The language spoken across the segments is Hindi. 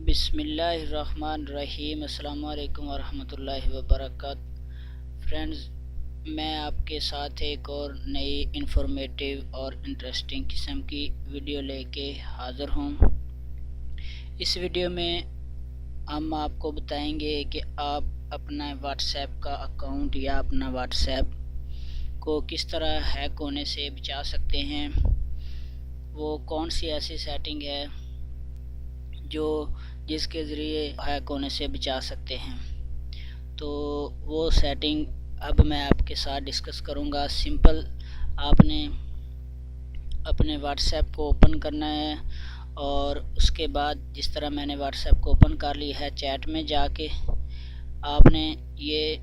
बिस्मिल्लाहिर्रहमानिर्रहीम। अस्सलाम वालेकुम वरहमतुल्लाहि वबरकातुहू। फ्रेंड्स, मैं आपके साथ एक और नई इंफॉर्मेटिव और इंटरेस्टिंग किस्म की वीडियो लेके हाज़िर हूँ। इस वीडियो में हम आपको बताएंगे कि आप अपना व्हाट्सएप का अकाउंट या अपना व्हाट्सएप को किस तरह हैक होने से बचा सकते हैं। वो कौन सी ऐसी सेटिंग है जिसके ज़रिए हैक होने से बचा सकते हैं। तो वो सेटिंग अब मैं आपके साथ डिस्कस करूँगा। सिंपल आपने अपने व्हाट्सएप को ओपन करना है और उसके बाद जिस तरह मैंने व्हाट्सएप को ओपन कर लिया है, चैट में जाके आपने ये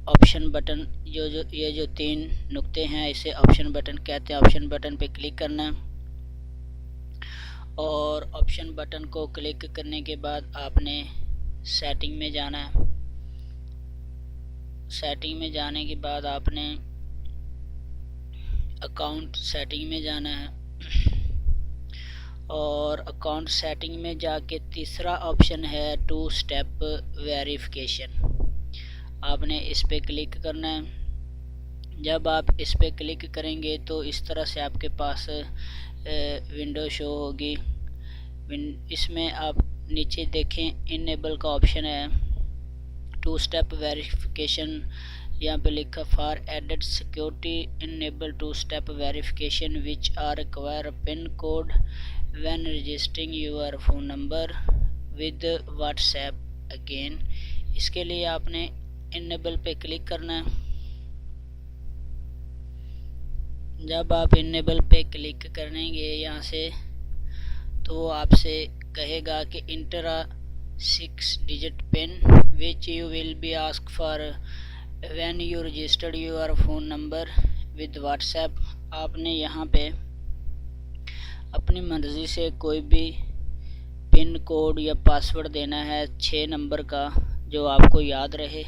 ऑप्शन बटन जो तीन नुक्ते हैं, इसे ऑप्शन बटन कहते हैं। ऑप्शन बटन पे क्लिक करना है और ऑप्शन बटन को क्लिक करने के बाद आपने सेटिंग में जाना है। सेटिंग में जाने के बाद आपने अकाउंट सेटिंग में जाना है और अकाउंट सेटिंग में जाके तीसरा ऑप्शन है 2 स्टेप वेरिफिकेशन। आपने इस पे क्लिक करना है। जब आप इस पे क्लिक करेंगे तो इस तरह से आपके पास विंडो शो होगी। इसमें आप नीचे देखें, इनेबल का ऑप्शन है, 2 स्टेप वेरिफिकेशन। यहाँ पे लिखा for added security enable 2 step verification which are require pin code when registering your phone number with WhatsApp again. इसके लिए आपने इनेबल पे क्लिक करना है। जब आप इनेबल पे क्लिक करेंगे यहाँ से, तो आपसे कहेगा कि inter a 6 digit pin which you will be ask for when you registered your phone number with WhatsApp. आपने यहाँ पे अपनी मर्ज़ी से कोई भी पिन कोड या पासवर्ड देना है 6 नंबर का, जो आपको याद रहे।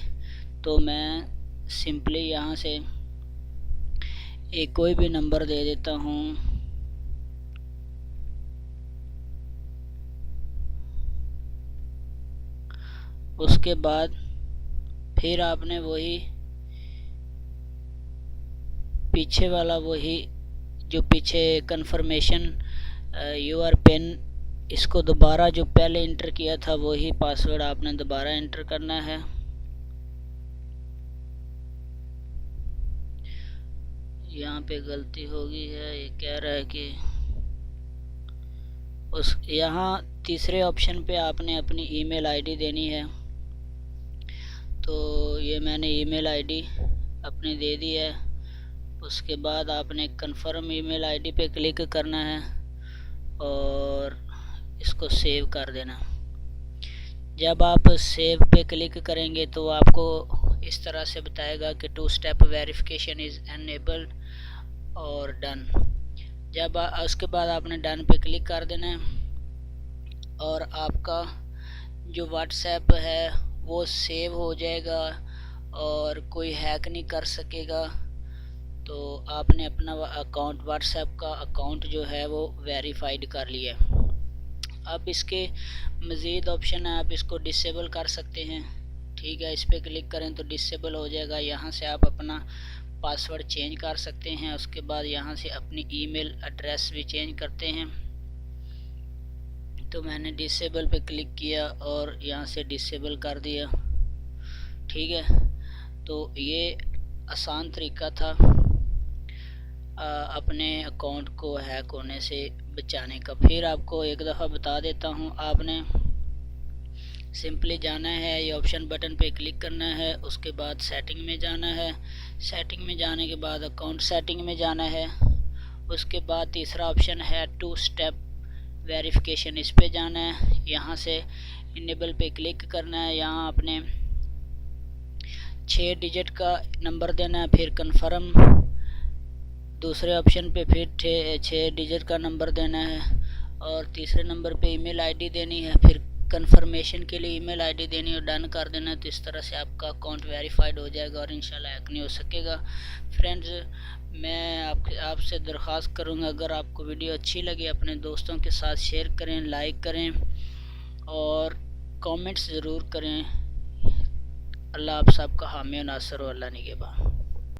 तो मैं सिंपली यहाँ से एक कोई भी नंबर दे देता हूँ। उसके बाद फिर आपने वही पीछे वाला जो पीछे कंफर्मेशन यूर पिन, इसको दोबारा जो पहले इंटर किया था वही पासवर्ड आपने दोबारा इंटर करना है। यहाँ पे गलती हो गई है, ये कह रहा है कि यहाँ तीसरे ऑप्शन पे आपने अपनी ईमेल आईडी देनी है। तो ये मैंने ईमेल आईडी अपनी दे दी है। उसके बाद आपने कंफर्म ईमेल आईडी पे क्लिक करना है और इसको सेव कर देना। जब आप सेव पे क्लिक करेंगे तो आपको इस तरह से बताएगा कि 2 स्टेप वेरिफिकेशन इज़ एनेबल्ड और डन। जब उसके बाद आपने डन पे क्लिक कर देना है और आपका जो व्हाट्सएप है वो सेव हो जाएगा और कोई हैक नहीं कर सकेगा। तो आपने अपना अकाउंट, व्हाट्सएप का अकाउंट जो है वो वेरीफाइड कर लिया। अब इसके मज़ीद ऑप्शन है, आप इसको डिसेबल कर सकते हैं। ठीक है, इस पर क्लिक करें तो डिसेबल हो जाएगा। यहाँ से आप अपना पासवर्ड चेंज कर सकते हैं। उसके बाद यहाँ से अपनी ईमेल एड्रेस भी चेंज करते हैं। तो मैंने डिसेबल पे क्लिक किया और यहाँ से डिसेबल कर दिया। ठीक है, तो ये आसान तरीका था अपने अकाउंट को हैक होने से बचाने का। फिर आपको एक दफ़ा बता देता हूँ। आपने सिंपली जाना है, ये ऑप्शन बटन पे क्लिक करना है। उसके बाद सेटिंग में जाना है। सेटिंग में जाने के बाद अकाउंट सेटिंग में जाना है। उसके बाद तीसरा ऑप्शन है 2 स्टेप वेरिफिकेशन, इस पे जाना है। यहाँ से इनेबल पे क्लिक करना है। यहाँ आपने 6 डिजिट का नंबर देना है, फिर कन्फर्म। दूसरे ऑप्शन पे फिर 6 डिजिट का नंबर देना है और तीसरे नंबर पे ईमेल आईडी देनी है। फिर कंफर्मेशन के लिए ईमेल आईडी देनी है और डन कर देना है। तो इस तरह से आपका अकाउंट वेरीफाइड हो जाएगा और इंशाल्लाह हैक नहीं हो सकेगा। फ्रेंड्स, मैं आपसे दरख्वास्त करूँगा, अगर आपको वीडियो अच्छी लगे अपने दोस्तों के साथ शेयर करें, लाइक करें और कमेंट्स ज़रूर करें। अल्लाह आप सबका हामी और नासर हो, अल्लाह निगहबान।